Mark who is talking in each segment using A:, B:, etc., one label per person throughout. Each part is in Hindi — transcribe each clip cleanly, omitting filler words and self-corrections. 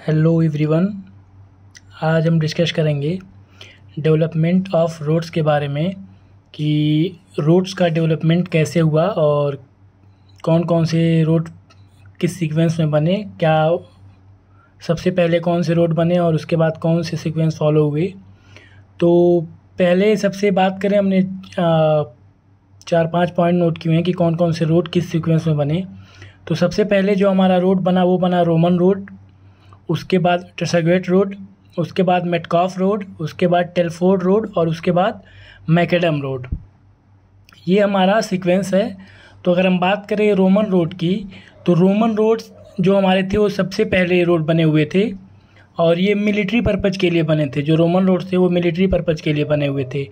A: Hello everyone. आज हम डिस्कस करेंगे डेवलपमेंट ऑफ रोड्स के बारे में कि रोड्स का डेवलपमेंट कैसे हुआ और कौन कौन से रोड किस सीक्वेंस में बने, क्या सबसे पहले कौन से रोड बने और उसके बाद कौन से सीक्वेंस फॉलो हुए। तो पहले सबसे बात करें, हमने 4-5 पॉइंट नोट किए हैं कि कौन कौन से रोड किस सीक्वेंस में बने। तो सबसे पहले जो हमारा रोड बना वो बना रोमन रोड, उसके बाद ट्रेसागेट रोड, उसके बाद मेटकॉफ रोड, उसके बाद टेलफोर्ड रोड और उसके बाद मैकेडम रोड। ये हमारा सीक्वेंस है। तो अगर हम बात करें रोमन रोड की, तो रोमन रोड जो हमारे थे वो सबसे पहले रोड बने हुए थे और ये मिलिट्री पर्पज़ के लिए बने थे। जो रोमन रोड थे वो मिलिट्री पर्पज़ के लिए बने हुए थे।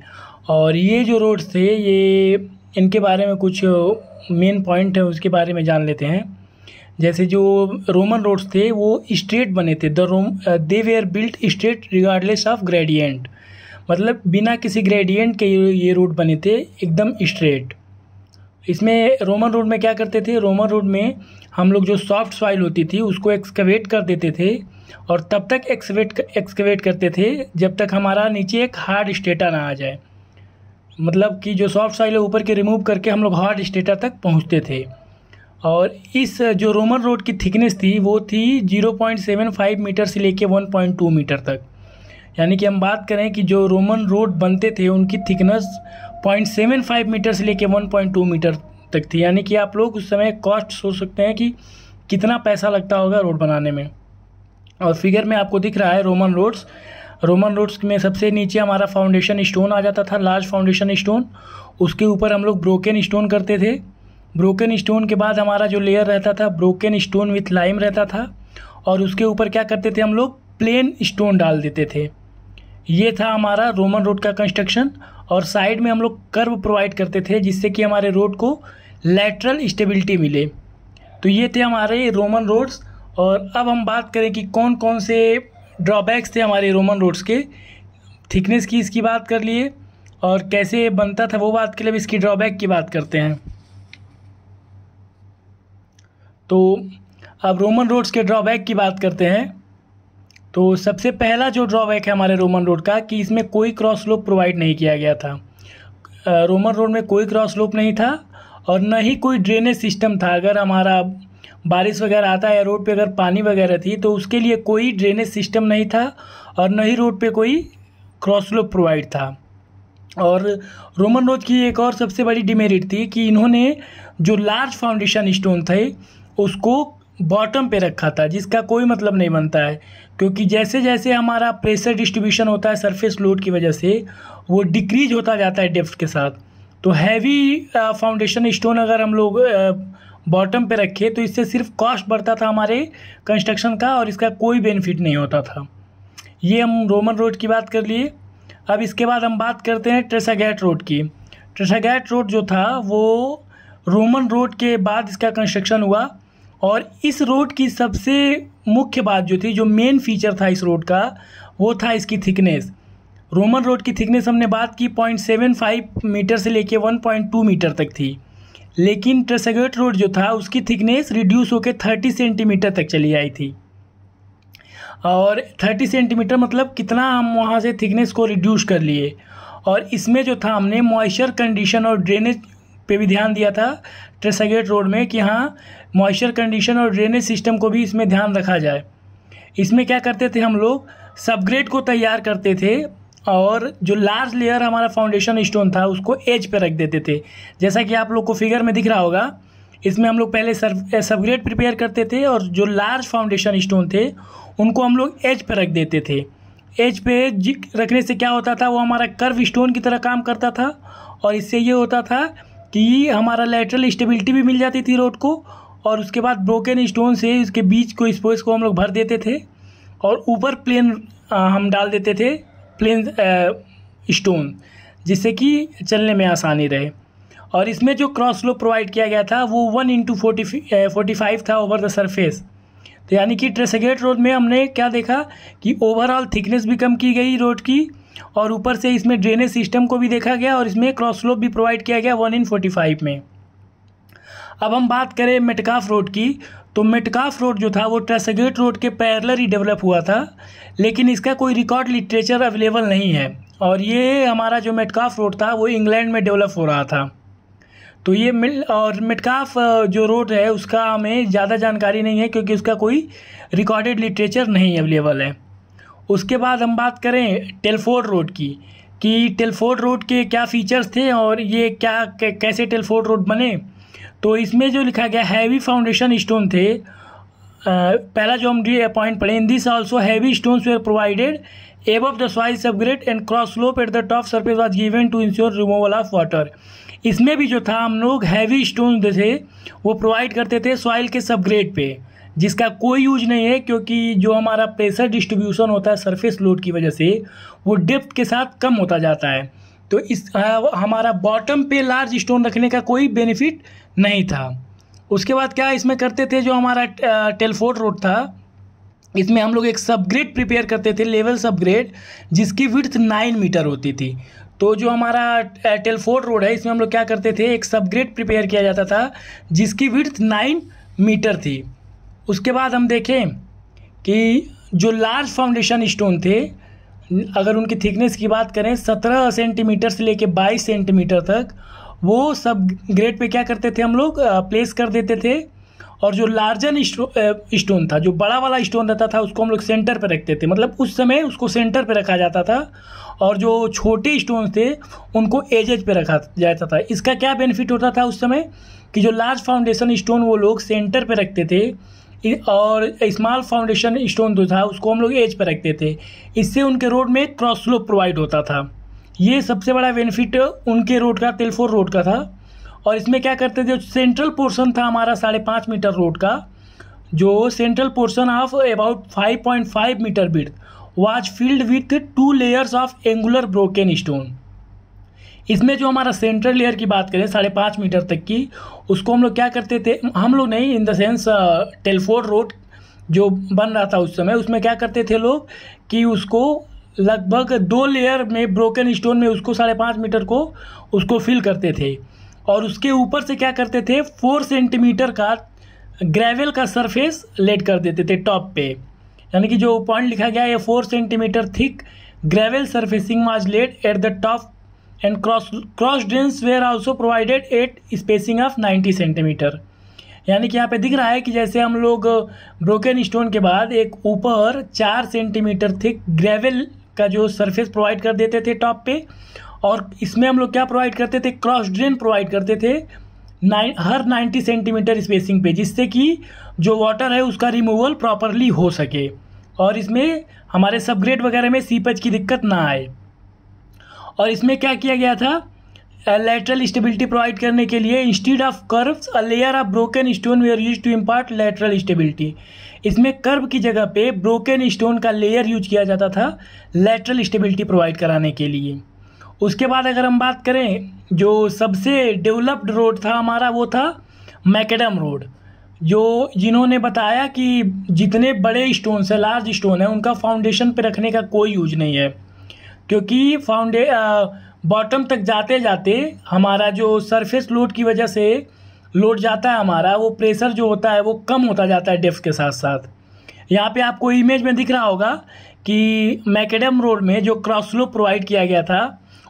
A: और ये जो रोड्स थे ये इनके बारे में कुछ मेन पॉइंट है, उसके बारे में जान लेते हैं। जैसे जो रोमन रोड्स थे वो स्ट्रेट बने थे। They were built straight regardless of gradient, मतलब बिना किसी ग्रेडियंट के ये रोड बने थे, एकदम स्ट्रेट। इसमें रोमन रोड में क्या करते थे, रोमन रोड में हम लोग जो सॉफ्ट सॉइल होती थी उसको एक्सकवेट कर देते थे और तब तक एक्सकवेट करते थे जब तक हमारा नीचे एक हार्ड स्टेटा ना आ जाए। मतलब कि जो सॉफ्ट सॉइल है ऊपर के रिमूव करके हम लोग हार्ड स्टेटा तक पहुँचते थे। और इस जो रोमन रोड की थिकनेस थी वो थी 0.75 मीटर से लेके 1.2 मीटर तक। यानी कि हम बात करें कि जो रोमन रोड बनते थे उनकी थिकनेस 0.75 मीटर से लेके 1.2 मीटर तक थी। यानी कि आप लोग उस समय कॉस्ट सोच सकते हैं कि कितना पैसा लगता होगा रोड बनाने में। और फिगर में आपको दिख रहा है रोमन रोड्स में सबसे नीचे हमारा फाउंडेशन स्टोन आ जाता था, लार्ज फाउंडेशन स्टोन। उसके ऊपर हम लोग ब्रोकन स्टोन करते थे। ब्रोकन स्टोन के बाद हमारा जो लेयर रहता था ब्रोकन स्टोन विथ लाइम रहता था और उसके ऊपर क्या करते थे हम लोग, प्लेन स्टोन डाल देते थे। ये था हमारा रोमन रोड का कंस्ट्रक्शन। और साइड में हम लोग कर्व प्रोवाइड करते थे जिससे कि हमारे रोड को लैटरल स्टेबिलिटी मिले। तो ये थे हमारे रोमन रोड्स। और अब हम बात करें कि कौन कौन से ड्रॉबैक्स थे हमारे रोमन रोड्स के। थिकनेस की इसकी बात कर लिए और कैसे बनता था वो बात के लिए, इसकी ड्रॉबैक की बात करते हैं। तो अब रोमन रोड्स के ड्रॉबैक की बात करते हैं। तो सबसे पहला जो ड्रॉबैक है हमारे रोमन रोड का कि इसमें कोई क्रॉस स्लोप प्रोवाइड नहीं किया गया था। रोमन रोड में कोई क्रॉस स्लोप नहीं था और न ही कोई ड्रेनेज सिस्टम था। अगर हमारा बारिश वगैरह आता है या रोड पे अगर पानी वगैरह थी तो उसके लिए कोई ड्रेनेज सिस्टम नहीं था और न ही रोड पे कोई क्रॉस स्लोप प्रोवाइड था। और रोमन रोड की एक और सबसे बड़ी डिमेरिट थी कि इन्होंने जो लार्ज फाउंडेशन स्टोन थे उसको बॉटम पे रखा था, जिसका कोई मतलब नहीं बनता है। क्योंकि जैसे जैसे हमारा प्रेशर डिस्ट्रीब्यूशन होता है सरफेस लोड की वजह से वो डिक्रीज होता जाता है डेप्थ के साथ। तो हैवी फाउंडेशन स्टोन अगर हम लोग बॉटम पे रखे तो इससे सिर्फ कॉस्ट बढ़ता था हमारे कंस्ट्रक्शन का और इसका कोई बेनिफिट नहीं होता था। ये हम रोमन रोड की बात कर लिए। अब इसके बाद हम बात करते हैं ट्रेसागेट रोड की। ट्रेसागेट रोड जो था वो रोमन रोड के बाद इसका कंस्ट्रक्शन हुआ। और इस रोड की सबसे मुख्य बात जो थी, जो मेन फीचर था इस रोड का, वो था इसकी थिकनेस। रोमन रोड की थिकनेस हमने बात की 0.75 मीटर से लेके 1.2 मीटर तक थी। लेकिन ट्रेसागेट रोड जो था उसकी थिकनेस रिड्यूस होकर 30 सेंटीमीटर तक चली आई थी। और 30 सेंटीमीटर मतलब कितना हम वहाँ से थिकनेस को रिड्यूस कर लिए। और इसमें जो था हमने मॉइस्चर कंडीशन और ड्रेनेज पे भी ध्यान दिया था ट्रेसागेट रोड में कि हाँ मॉइस्चर कंडीशन और ड्रेनेज सिस्टम को भी इसमें ध्यान रखा जाए। इसमें क्या करते थे हम लोग, सबग्रेड को तैयार करते थे और जो लार्ज लेयर हमारा फाउंडेशन स्टोन था उसको एज पे रख देते थे। जैसा कि आप लोग को फिगर में दिख रहा होगा, इसमें हम लोग पहले सबग्रेड प्रिपेयर करते थे और जो लार्ज फाउंडेशन स्टोन थे उनको हम लोग एज पे रख देते थे। एज पे रखने से क्या होता था, वो हमारा कर्व स्टोन की तरह काम करता था और इससे ये होता था कि हमारा लैटरल स्टेबिलिटी भी मिल जाती थी रोड को। और उसके बाद ब्रोकन स्टोन से इसके बीच को स्पेस को हम लोग भर देते थे और ऊपर प्लेन हम डाल देते थे, प्लेन स्टोन, जिससे कि चलने में आसानी रहे। और इसमें जो क्रॉस स्लोप प्रोवाइड किया गया था वो 1:45 था ओवर द सरफेस। तो यानी कि ट्रेसागेट रोड में हमने क्या देखा कि ओवरऑल थिकनेस भी कम की गई रोड की और ऊपर से इसमें ड्रेनेज सिस्टम को भी देखा गया और इसमें क्रॉस स्लोप भी प्रोवाइड किया गया 1:45 में। अब हम बात करें मेटकाफ रोड की, तो मेटकाफ रोड जो था वो ट्रेसेगेट रोड के पैरेलल ही डेवलप हुआ था, लेकिन इसका कोई रिकॉर्ड लिटरेचर अवेलेबल नहीं है। और ये हमारा जो मेटकाफ रोड था वो इंग्लैंड में डेवलप हो रहा था। तो ये मेटकाफ जो रोड है उसका हमें ज़्यादा जानकारी नहीं है, क्योंकि उसका कोई रिकॉर्डेड लिटरेचर नहीं अवेलेबल है। उसके बाद हम बात करें टेलफोर्ड रोड की, कि टेलफोर्ड रोड के क्या फीचर्स थे और ये कैसे टेलफोर्ड रोड बने। तो इसमें जो लिखा गया हैवी फाउंडेशन स्टोन थे, पहला जो हम पॉइंट पढ़े, in this also heavy stones were provided above the soil subgrade and cross slope at the top surface was given to ensure removal of water. इसमें भी जो था हम लोग हैवी स्टोन जो थे वो प्रोवाइड करते थे सॉइल के सबग्रेड पे, जिसका कोई यूज नहीं है, क्योंकि जो हमारा प्रेशर डिस्ट्रीब्यूशन होता है सरफेस लोड की वजह से वो डेप्थ के साथ कम होता जाता है। तो इस हमारा बॉटम पे लार्ज स्टोन रखने का कोई बेनिफिट नहीं था। उसके बाद क्या इसमें करते थे, जो हमारा टेलफोर्ड रोड था इसमें हम लोग एक सबग्रेड प्रिपेयर करते थे, लेवल सबग्रेड, जिसकी विड्थ 9 मीटर होती थी। तो जो हमारा टेलफोर्ड रोड है इसमें हम लोग क्या करते थे, एक सबग्रेड प्रिपेयर किया जाता था जिसकी विड्थ 9 मीटर थी। उसके बाद हम देखें कि जो लार्ज फाउंडेशन स्टोन थे, अगर उनकी थिकनेस की बात करें 17 सेंटीमीटर से लेके 22 सेंटीमीटर तक, वो सब ग्रेड पे क्या करते थे हम लोग प्लेस कर देते थे। और जो लार्जर स्टोन था, जो बड़ा वाला स्टोन रहता था, उसको हम लोग सेंटर पे रखते थे, मतलब उस समय उसको सेंटर पे रखा जाता था। और जो छोटे स्टोन थे उनको एजेज पे रखा जाता था। इसका क्या बेनिफिट होता था उस समय, कि जो लार्ज फाउंडेशन स्टोन वो लोग सेंटर पे रखते थे और स्मॉल फाउंडेशन स्टोन जो था उसको हम लोग एज पर रखते थे। इससे उनके रोड में क्रॉस स्लोप प्रोवाइड होता था। ये सबसे बड़ा बेनिफिट उनके रोड का, टेलफोर्ड रोड का था। और इसमें क्या करते थे, सेंट्रल पोर्शन था हमारा 5.5 मीटर रोड का, जो central portion of about 5.5 metre width was filled with 2 layers of angular broken stone. इसमें जो हमारा सेंट्रल लेयर की बात करें 5.5 मीटर तक की, उसको हम लोग क्या करते थे, हम लोग नहीं, in the sense Telford road जो बन रहा था उस समय, उसमें क्या करते थे लोग कि उसको लगभग 2 लेयर में ब्रोकन स्टोन में उसको 5.5 मीटर को उसको फिल करते थे। और उसके ऊपर से क्या करते थे, 4 सेंटीमीटर का ग्रेवल का सरफेस लेड कर देते थे टॉप पे। यानी कि जो पॉइंट लिखा गया है 4 centimetre thick gravel surfacing was laid at the top and cross drains were also provided at spacing of 90 centimetre. यानी कि यहाँ पे दिख रहा है कि जैसे हम लोग ब्रोकन स्टोन के बाद एक ऊपर 4 सेंटीमीटर थिक ग्रेवल का जो सरफेस प्रोवाइड कर देते थे टॉप पे, और इसमें हम लोग क्या प्रोवाइड करते थे, क्रॉस ड्रेन प्रोवाइड करते थे हर 90 सेंटीमीटर स्पेसिंग पे, जिससे कि जो वाटर है उसका रिमूवल प्रॉपरली हो सके और इसमें हमारे सबग्रेड वगैरह में सीपेज की दिक्कत ना आए। और इसमें क्या किया गया था, लैटरल स्टेबिलिटी प्रोवाइड करने के लिए instead of curves a layer of broken stone were used to impart lateral stability. इसमें कर्व की जगह पे ब्रोकन स्टोन का लेयर यूज किया जाता था लैटरल स्टेबिलिटी प्रोवाइड कराने के लिए। उसके बाद अगर हम बात करें, जो सबसे डेवलप्ड रोड था हमारा वो था मैकेडम रोड, जो जिन्होंने बताया कि जितने बड़े स्टोन है, लार्ज स्टोन है, उनका फाउंडेशन पे रखने का कोई यूज नहीं है, क्योंकि बॉटम तक जाते जाते हमारा जो सरफेस लोड की वजह से लोड जाता है हमारा, वो प्रेशर जो होता है वो कम होता जाता है डेप्थ के साथ साथ। यहाँ पे आपको इमेज में दिख रहा होगा कि मैकेडम रोड में जो क्रॉस स्लोप प्रोवाइड किया गया था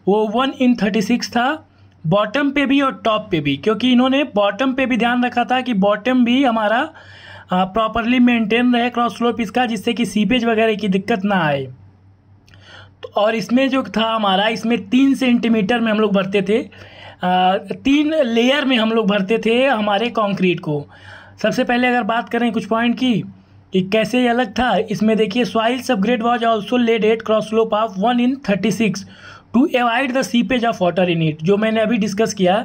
A: वो 1/36 था, बॉटम पे भी और टॉप पे भी, क्योंकि इन्होंने बॉटम पे भी ध्यान रखा था कि बॉटम भी हमारा प्रॉपरली मेंटेन रहे क्रॉस स्लोप इसका, जिससे कि सीपेज वगैरह की दिक्कत ना आए। और इसमें जो था हमारा, इसमें 3 सेंटीमीटर में हम लोग भरते थे, 3 लेयर में हम लोग भरते थे हमारे कंक्रीट को। सबसे पहले अगर बात करें कुछ पॉइंट की कि कैसे ये अलग था, इसमें देखिए soil subgrade was also laid at cross slope of 1/36 to avoid the seepage of water in it. जो मैंने अभी डिस्कस किया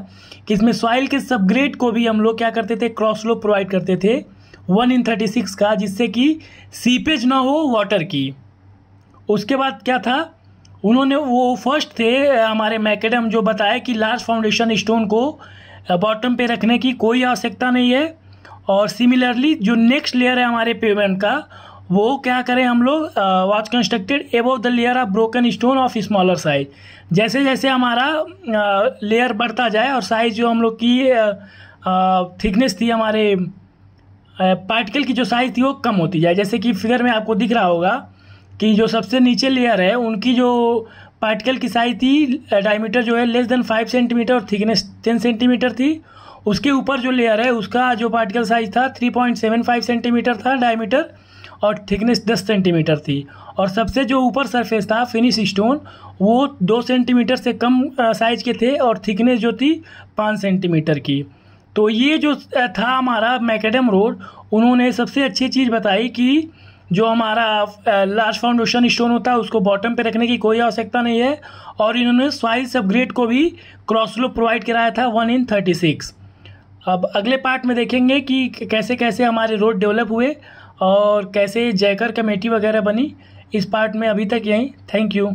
A: कि इसमें सॉइल के सबग्रेड को भी हम लोग क्या करते थे, क्रॉस स्लोप प्रोवाइड करते थे 1/36 का, जिससे कि सीपेज ना हो वाटर की। उसके बाद क्या था, उन्होंने वो फर्स्ट थे हमारे मैकेडम जो बताया कि लार्ज फाउंडेशन स्टोन को बॉटम पे रखने की कोई आवश्यकता नहीं है। और सिमिलरली जो नेक्स्ट लेयर है हमारे पेमेंट का, वो क्या करें हम लोग, was constructed above the layer of broken stone of smaller size. जैसे जैसे हमारा लेयर बढ़ता जाए और साइज जो हम लोग की थिकनेस थी हमारे पार्टिकल की जो साइज़ थी वो कम होती जाए। जैसे कि फिगर में आपको दिख रहा होगा कि जो सबसे नीचे लेयर है उनकी जो पार्टिकल की साइज़ थी, डायमीटर जो है लेस देन 5 सेंटीमीटर और थिकनेस 10 सेंटीमीटर थी। उसके ऊपर जो लेयर है उसका जो पार्टिकल साइज़ था 3.75 सेंटीमीटर था डायमीटर और थिकनेस 10 सेंटीमीटर थी। और सबसे जो ऊपर सरफेस था फिनिश स्टोन वो 2 सेंटीमीटर से कम साइज़ के थे और थिकनेस जो थी 5 सेंटीमीटर की। तो ये जो था हमारा मैकेडम रोड, उन्होंने सबसे अच्छी चीज़ बताई कि जो हमारा लार्ज फाउंडेशन स्टोन होता है उसको बॉटम पे रखने की कोई आवश्यकता नहीं है। और इन्होंने सॉइल सबग्रेड को भी क्रॉस स्लोप प्रोवाइड कराया था 1 in 36। अब अगले पार्ट में देखेंगे कि कैसे कैसे हमारे रोड डेवलप हुए और कैसे जयकर कमेटी वगैरह बनी। इस पार्ट में अभी तक यहीं। Thank you.